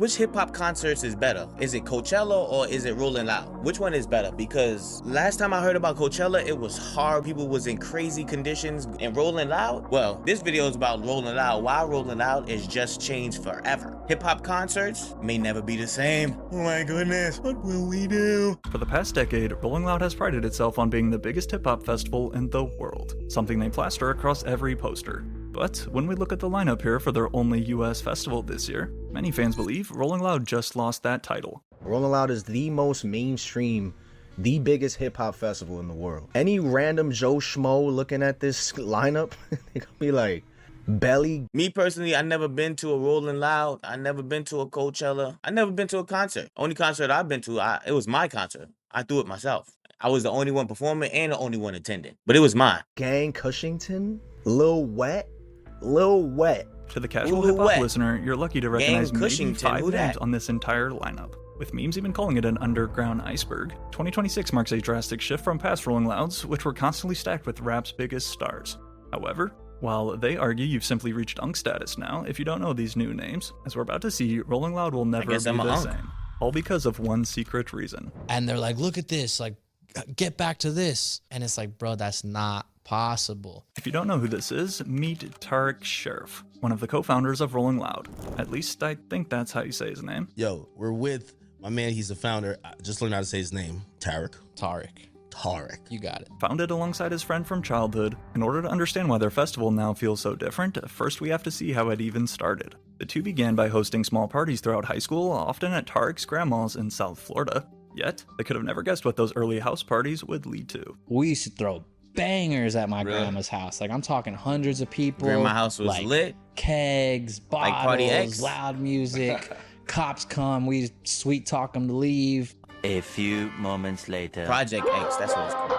which hip hop concerts is better? Is it Coachella or is it Rolling Loud? Which one is better? Because last time I heard about Coachella, it was hard. People was in crazy conditions. And Rolling Loud, well, this video is about Rolling Loud. Why Rolling Loud is just changed forever. Hip hop concerts may never be the same. Oh my goodness, what will we do? For the past decade, Rolling Loud has prided itself on being the biggest hip hop festival in the world, something they plaster across every poster. But when we look at the lineup here for their only US festival this year, many fans believe Rolling Loud just lost that title. Rolling Loud is the most mainstream, the biggest hip hop festival in the world. Any random Joe Schmo looking at this lineup, they gonna be like, Belly. Me personally, I never been to a Rolling Loud. I never been to a Coachella. I never been to a concert. Only concert I've been to, it was my concert. I threw it myself. I was the only one performing and the only one attending, but it was mine. Gang Cushington, Lil Wet. To the casual hip hop listener, you're lucky to recognize Gang maybe Cushington, 5 who names that? on this entire lineup, with memes even calling it an underground iceberg. 2026 marks a drastic shift from past Rolling Louds, which were constantly stacked with rap's biggest stars. However, while they argue you've simply reached unk status now if you don't know these new names, as we're about to see, Rolling Loud will never be the same. All because of one secret reason. And they're like, look at this, like, get back to this. And it's like, bro, that's not possible. If you don't know who this is, meet Tarek Sheriff, one of the co-founders of Rolling Loud. At least I think that's how you say his name. Yo, we're with my man, he's the founder. I just learned how to say his name. Tarek. You got it. Founded alongside his friend from childhood. In order to understand why their festival now feels so different, first we have to see how it even started. The two began by hosting small parties throughout high school, often at Tarek's grandma's in South Florida. Yet, they could have never guessed what those early house parties would lead to. We used to throw bangers at my grandma's house. Like, I'm talking hundreds of people. Grandma's house was like, lit. Kegs, bottles, Like Party X? loud music. Cops come, we sweet talk them to leave. A few moments later. Project X, that's what it's called.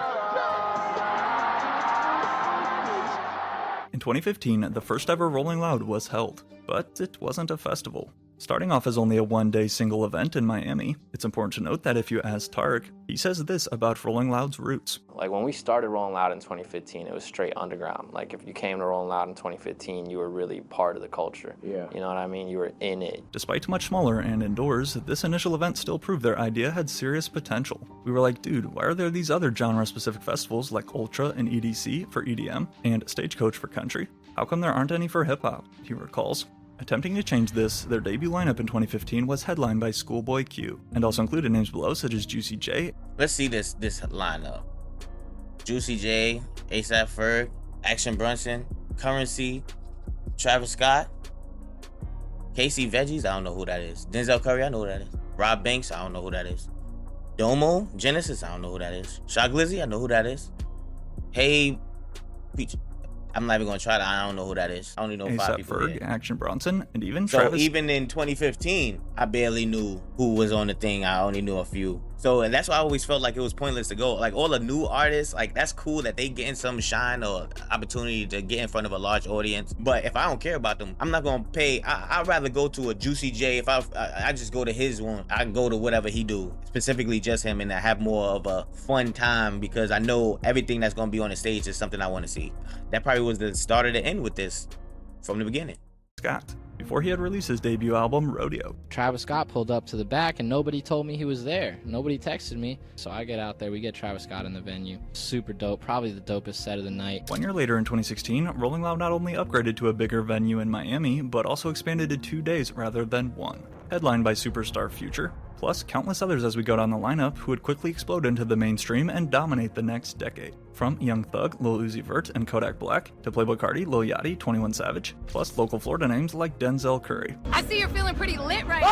In 2015, the first ever Rolling Loud was held, but it wasn't a festival. Starting off as only a one-day single event in Miami, it's important to note that if you ask Tarek, he says this about Rolling Loud's roots. Like, when we started Rolling Loud in 2015, it was straight underground. Like, if you came to Rolling Loud in 2015, you were really part of the culture. Yeah. You know what I mean? You were in it. Despite much smaller and indoors, this initial event still proved their idea had serious potential. We were like, dude, why are there these other genre-specific festivals like Ultra and EDC for EDM and Stagecoach for country? How come there aren't any for hip-hop? He recalls. Attempting to change this, their debut lineup in 2015 was headlined by Schoolboy Q, and also included names below such as Juicy J. Let's see this lineup. Juicy J, ASAP Ferg, Action Bronson, Currency, Travis Scott, Casey Veggies, I don't know who that is. Denzel Curry, I know who that is. Rob Banks, I don't know who that is. Domo, Genesis, I don't know who that is. Shaq Glizzy, I know who that is. Hey, Peach. I'm not even gonna try that. I don't know who that is. I only know 5 people. Ferg, Action Bronson, and even So Travis. even in 2015, I barely knew who was on the thing. I only knew a few. So, and that's why I always felt like it was pointless to go. Like, all the new artists, like, that's cool that they getting some shine or opportunity to get in front of a large audience. But if I don't care about them, I'm not gonna pay. I'd rather go to a Juicy J. If I just go to his one, I can go to whatever he do, specifically just him, and I have more of a fun time because I know everything that's gonna be on the stage is something I want to see. That probably was the start of the end with this from the beginning. Scott, before he had released his debut album, Rodeo. Travis Scott pulled up to the back and nobody told me he was there. Nobody texted me. So I get out there, we get Travis Scott in the venue. Super dope, probably the dopest set of the night. 1 year later in 2016, Rolling Loud not only upgraded to a bigger venue in Miami, but also expanded to 2 days rather than one. Headlined by superstar Future, plus countless others as we go down the lineup who would quickly explode into the mainstream and dominate the next decade. From Young Thug, Lil Uzi Vert, and Kodak Black, to Playboi Carti, Lil Yachty, 21 Savage, plus local Florida names like Denzel Curry. I see you're feeling pretty lit right now.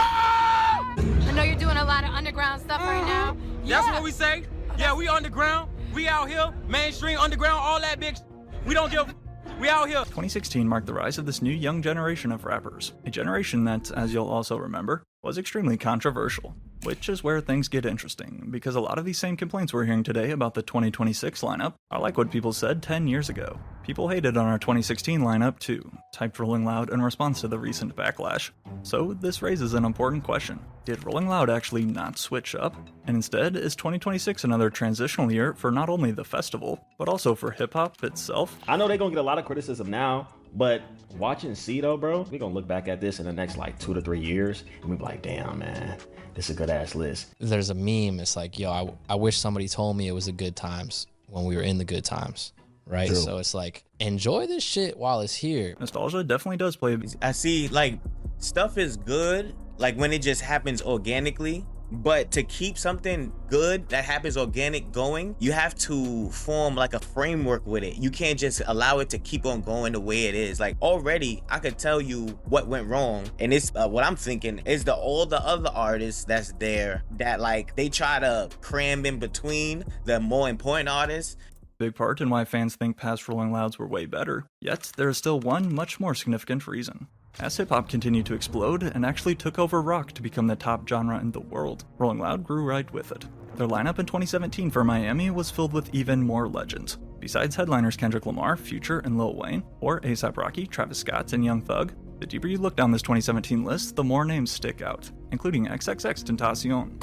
I know you're doing a lot of underground stuff right now. That's what we say. Yeah, we underground. We out here, mainstream, underground, all that big. We don't give. We out here. 2016 marked the rise of this new young generation of rappers. A generation that, as you'll also remember, was extremely controversial. Which is where things get interesting, because a lot of these same complaints we're hearing today about the 2026 lineup are like what people said 10 years ago. People hated on our 2016 lineup too, typed Rolling Loud in response to the recent backlash. So this raises an important question. Did Rolling Loud actually not switch up? And instead, is 2026 another transitional year for not only the festival, but also for hip-hop itself? I know they're gonna get a lot of criticism now, But watching C though, bro, we gonna look back at this in the next like 2 to 3 years and we be like, damn, man, this is a good ass list. There's a meme. It's like, yo, I wish somebody told me it was the good times when we were in the good times. Right. True. So it's like, enjoy this shit while it's here. Nostalgia definitely does play. I see, like, stuff is good, like when it just happens organically. But to keep something good that happens organic going, you have to form like a framework with it. You can't just allow it to keep on going the way it is. Like already, I could tell you what went wrong, and it's what I'm thinking is all the other artists that's there that like they try to cram in between the more important artists. Big part in why fans think past Rolling Louds were way better. Yet there is still one much more significant reason. As hip-hop continued to explode and actually took over rock to become the top genre in the world, Rolling Loud grew right with it. Their lineup in 2017 for Miami was filled with even more legends. Besides headliners Kendrick Lamar, Future, and Lil Wayne, or A$AP Rocky, Travis Scott, and Young Thug, the deeper you look down this 2017 list, the more names stick out, including XXXTentacion.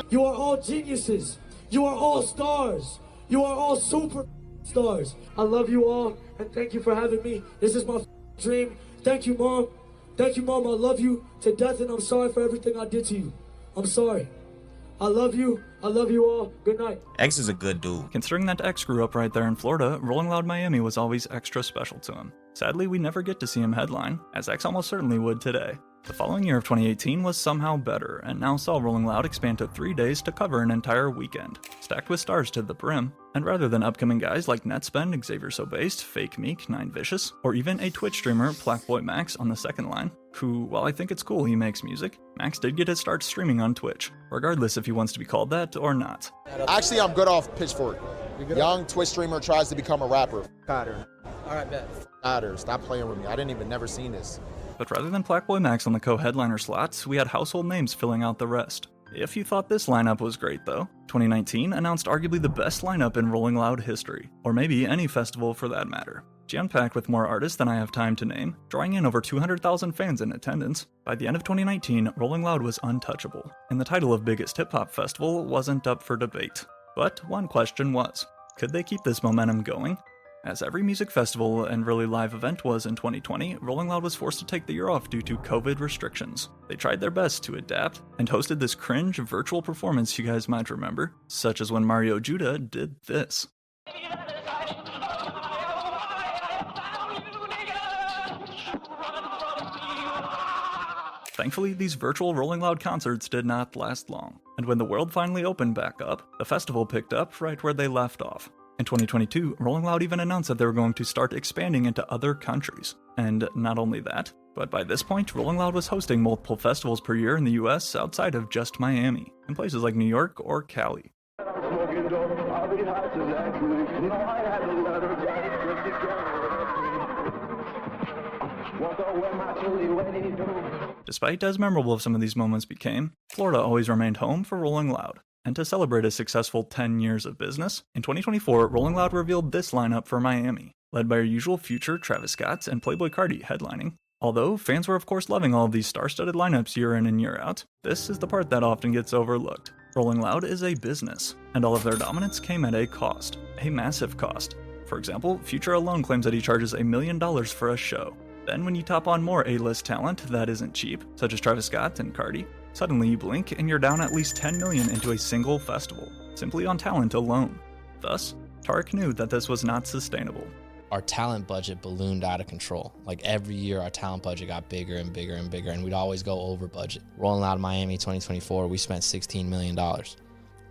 You are all geniuses. You are all stars. You are all super stars. I love you all, and thank you for having me. This is my dream. Thank you, Mom. Thank you, Mom. I love you to death, and I'm sorry for everything I did to you. I'm sorry. I love you. I love you all. Good night. X is a good dude. Considering that X grew up right there in Florida, Rolling Loud Miami was always extra special to him. Sadly, we never get to see him headline, as X almost certainly would today. The following year of 2018 was somehow better, and now saw Rolling Loud expand to 3 days to cover an entire weekend, stacked with stars to the brim. And rather than upcoming guys like Netspend, Xavier So Based, Fake Meek, Nine Vicious, or even a Twitch streamer, Blackboy Max, on the second line, who, while I think it's cool he makes music, Max did get his start streaming on Twitch, regardless if he wants to be called that or not. Actually, I'm good off Pitchfork. Young Twitch streamer tries to become a rapper. Cotter. All right, bet. Cotter, stop playing with me. I didn't even never seen this. But rather than Blackboy Max on the co-headliner slots, we had household names filling out the rest. If you thought this lineup was great though, 2019 announced arguably the best lineup in Rolling Loud history, or maybe any festival for that matter. Jam-packed with more artists than I have time to name, drawing in over 200,000 fans in attendance, by the end of 2019, Rolling Loud was untouchable, and the title of biggest hip-hop festival wasn't up for debate. But one question was, could they keep this momentum going? As every music festival and really live event was in 2020, Rolling Loud was forced to take the year off due to COVID restrictions. They tried their best to adapt, and hosted this cringe virtual performance you guys might remember, such as when Mario Judah did this. Thankfully, these virtual Rolling Loud concerts did not last long, and when the world finally opened back up, the festival picked up right where they left off. In 2022, Rolling Loud even announced that they were going to start expanding into other countries. And not only that, but by this point, Rolling Loud was hosting multiple festivals per year in the US outside of just Miami, in places like New York or Cali. Despite as memorable as some of these moments became, Florida always remained home for Rolling Loud. And to celebrate a successful 10 years of business, in 2024, Rolling Loud revealed this lineup for Miami, led by our usual Future, Travis Scott, and Playboi Carti headlining. Although fans were of course loving all of these star-studded lineups year in and year out, this is the part that often gets overlooked. Rolling Loud is a business, and all of their dominance came at a cost, a massive cost. For example, Future alone claims that he charges $1 million for a show. Then when you top on more A-list talent that isn't cheap, such as Travis Scott and Carti, suddenly you blink and you're down at least $10 million into a single festival, simply on talent alone. Thus, Tarek knew that this was not sustainable. Our talent budget ballooned out of control. Like every year our talent budget got bigger and bigger and bigger, and we'd always go over budget. Rolling Loud Miami 2024, we spent $16 million.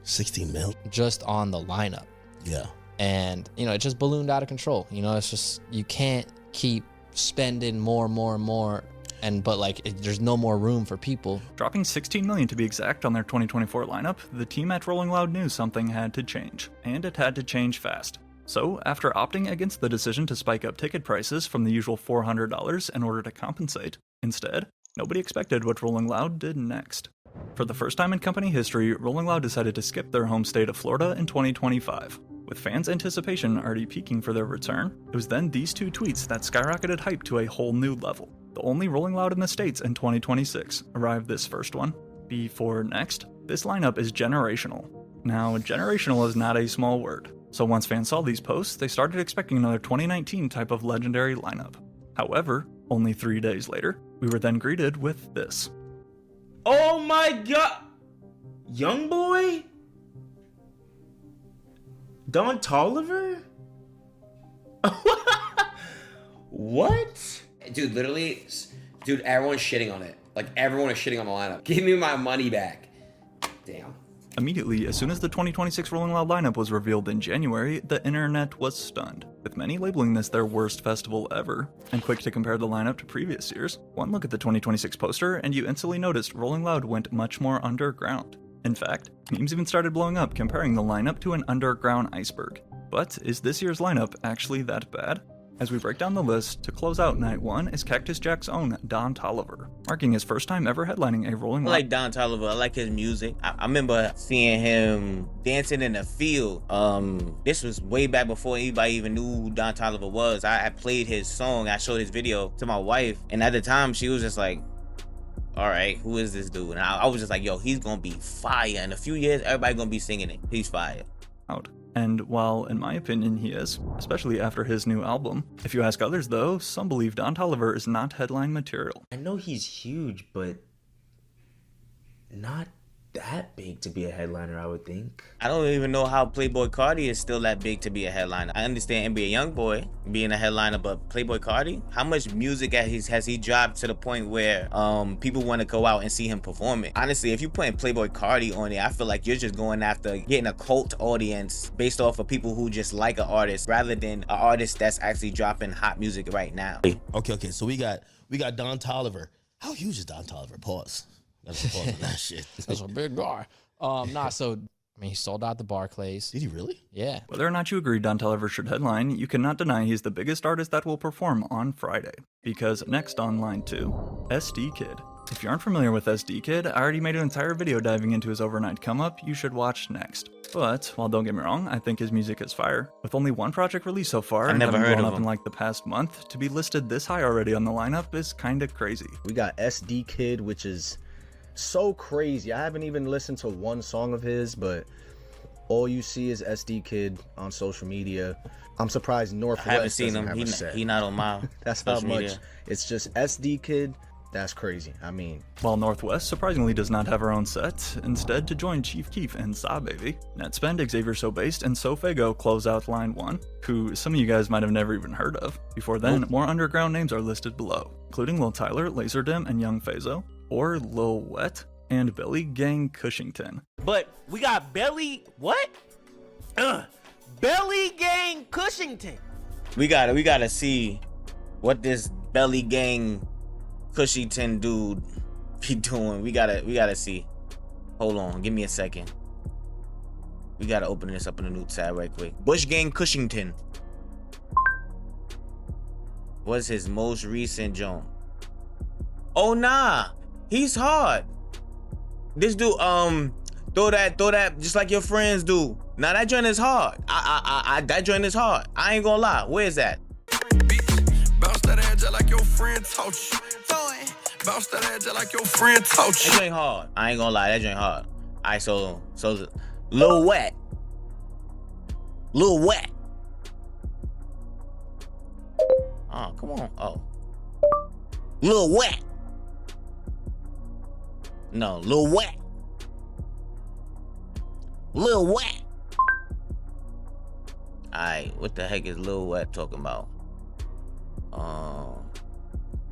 16 mil? Just on the lineup. Yeah. And, it just ballooned out of control. It's just, you can't keep spending more, but there's no more room for people. Dropping $16 million to be exact on their 2024 lineup, the team at Rolling Loud knew something had to change, and it had to change fast. So, after opting against the decision to spike up ticket prices from the usual $400 in order to compensate, instead, nobody expected what Rolling Loud did next. For the first time in company history, Rolling Loud decided to skip their home state of Florida in 2025. With fans' anticipation already peaking for their return, it was then these two tweets that skyrocketed hype to a whole new level. The only Rolling Loud in the States in 2026 arrived this first one. Before next, this lineup is generational. Now, generational is not a small word, so once fans saw these posts, they started expecting another 2019 type of legendary lineup. However, only 3 days later, we were then greeted with this. Oh my god! Young boy? Don Toliver? What? Dude, literally, dude, everyone's shitting on it. Like, everyone is shitting on the lineup. Give me my money back. Damn. Immediately, as soon as the 2026 Rolling Loud lineup was revealed in January, the internet was stunned, with many labeling this their worst festival ever. And quick to compare the lineup to previous years, one look at the 2026 poster and you instantly noticed Rolling Loud went much more underground. In fact, memes even started blowing up comparing the lineup to an underground iceberg. But is this year's lineup actually that bad? As we break down the list, to close out night one is Cactus Jack's own Don Toliver, marking his first time ever headlining a Rolling Loud. I like Don Toliver. I like his music. I remember seeing him dancing in the field. This was way back before anybody even knew who Don Toliver was. I played his song. I showed his video to my wife, and at the time she was just like, all right, who is this dude? And I was just like, yo, he's gonna be fire. In a few years, everybody gonna be singing it. He's fire. And while, in my opinion, he is, especially after his new album, if you ask others though, some believe Don Toliver is not headline material. I know he's huge, but not that big to be a headliner, I would think. I don't even know how Playboi Carti is still that big to be a headliner. I understand NBA Youngboy being a headliner, but Playboi Carti, how much music has he dropped to the point where people want to go out and see him perform it? Honestly, if you're putting Playboi Carti on it, I feel like you're just going after getting a cult audience based off of people who just like an artist rather than an artist that's actually dropping hot music right now. Okay, so we got Don Toliver. How huge is Don Toliver? Pause. That's a pause on that shit. That's a big guy. So I mean, he sold out the Barclays. Did he really? Yeah. Whether or not you agree Don Toliver should headline, you cannot deny he's the biggest artist that will perform on Friday. Because next on line 2, SD Kid. If you aren't familiar with SD Kid, I already made an entire video diving into his overnight come-up you should watch next. But, while don't get me wrong, I think his music is fire. With only one project released so far, and having blown up in like the past month, to be listed this high already on the lineup is kinda crazy. We got SD Kid, which is so crazy. I haven't even listened to one song of his, but all you see is SD Kid on social media. I'm surprised Northwest I haven't seen him. He not on my That's how much. It's just SD Kid. That's crazy. I mean, while Northwest surprisingly does not have her own set, instead to join Chief Keef and Saw Baby, Netspend, Xavier So Based, and SoFago close out line 1, who some of you guys might have never even heard of. Before then, more underground names are listed below, including Lil Tyler, Laserdem, and Young Fazo, or Lil Wet, and Belly Gang Cushington. But we got Belly Gang Cushington. We gotta see what this Belly Gang Cushington dude be doing. We gotta see. Hold on, give me a second. We gotta open this up in a new tab right quick. Bush Gang Cushington. What's his most recent joint? Oh nah, he's hard. This dude, throw that just like your friends do. Now that joint is hard. That joint is hard. I ain't gonna lie. Where's that? Bounce that ass just like your friend taught you. Bounce that ass just like your friend taught you. That joint hard. I ain't gonna lie. That joint hard. Alright, so Lil Wet. Lil Wet. Oh, come on. Oh. Lil Wet. No, Lil Wet. Lil Wet. Alright, what the heck is Lil Wet talking about?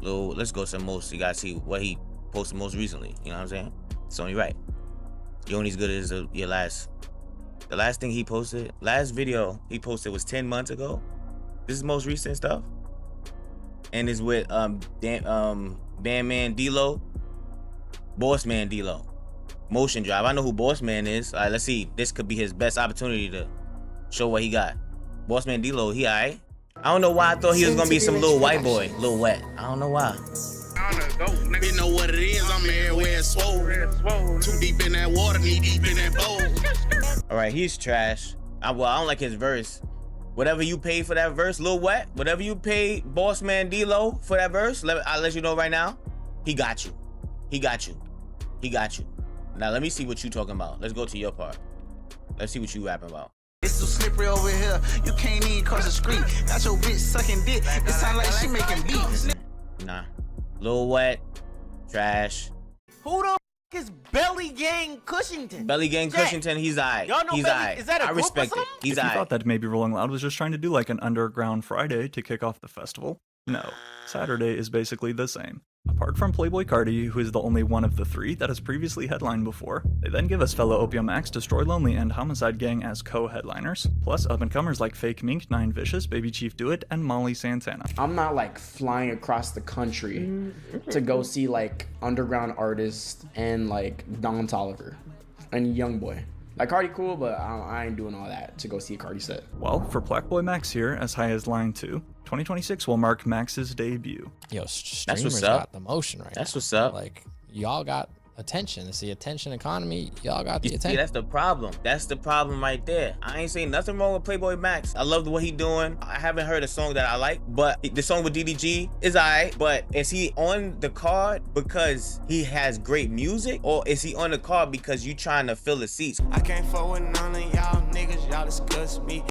Let's go some most. You gotta see what he posted most recently. You know what I'm saying? It's only right. You're only as good as your last. The last thing he posted, last video he posted was 10 months ago. This is most recent stuff, and it's with Bandman D-Lo, Bossman D-Lo, Motion Drive. I know who Bossman is. All right, let's see. This could be his best opportunity to show what he got. Bossman D-Lo, he alright. I don't know why I thought he was gonna be some little white boy, Lil Wet. I don't know why. You know what it is, I'm everywhere swole. Too deep in that water, knee deep in that bowl. All right, he's trash. I don't like his verse. Whatever you paid for that verse, Lil Wet, whatever you paid Bossman D-Lo for that verse, I'll let you know right now, he got you. He got you. He got you. Now let me see what you talking about. Let's go to your part. Let's see what you rapping about. It's so slippery over here. You can't even cross the street. Got your bitch sucking dick. It sound like she making beats. Nah. Lil Wet, trash. Who the is Belly Gang Cushington? Belly Gang Jack, Cushington, he's aight. Y'all know He's Belly? aight. Is that a I group or respect it. something? He's If you aight. thought that maybe Rolling Loud was just trying to do like an Underground Friday to kick off the festival, no. Saturday is basically the same. Apart from Playboi Carti, who is the only one of the three that has previously headlined before, they then give us fellow Opium Max, Destroy Lonely, and Homicide Gang as co-headliners, plus up-and-comers like Fake Mink, Nine Vicious, Baby Chief Do It, and Molly Santana. I'm not like flying across the country to go see like underground artists and like Don Toliver and Youngboy. Like Cardi cool, but I ain't doing all that to go see a Cardi set. Well, for Blackboy Max here, as high as Line 2, 2026 will mark Max's debut. Yo, streamers what's up. got the motion right now. That's what's up. Like, y'all got attention. It's the attention economy. Y'all got the See, attention. that's the problem. That's the problem right there. I ain't saying nothing wrong with Playboi Max. I love what he doing. I haven't heard a song that I like, but the song with DDG is alright. But is he on the card because he has great music, or is he on the card because you trying to fill the seats? I can't fuck with none of y'all niggas. Y'all disgust me.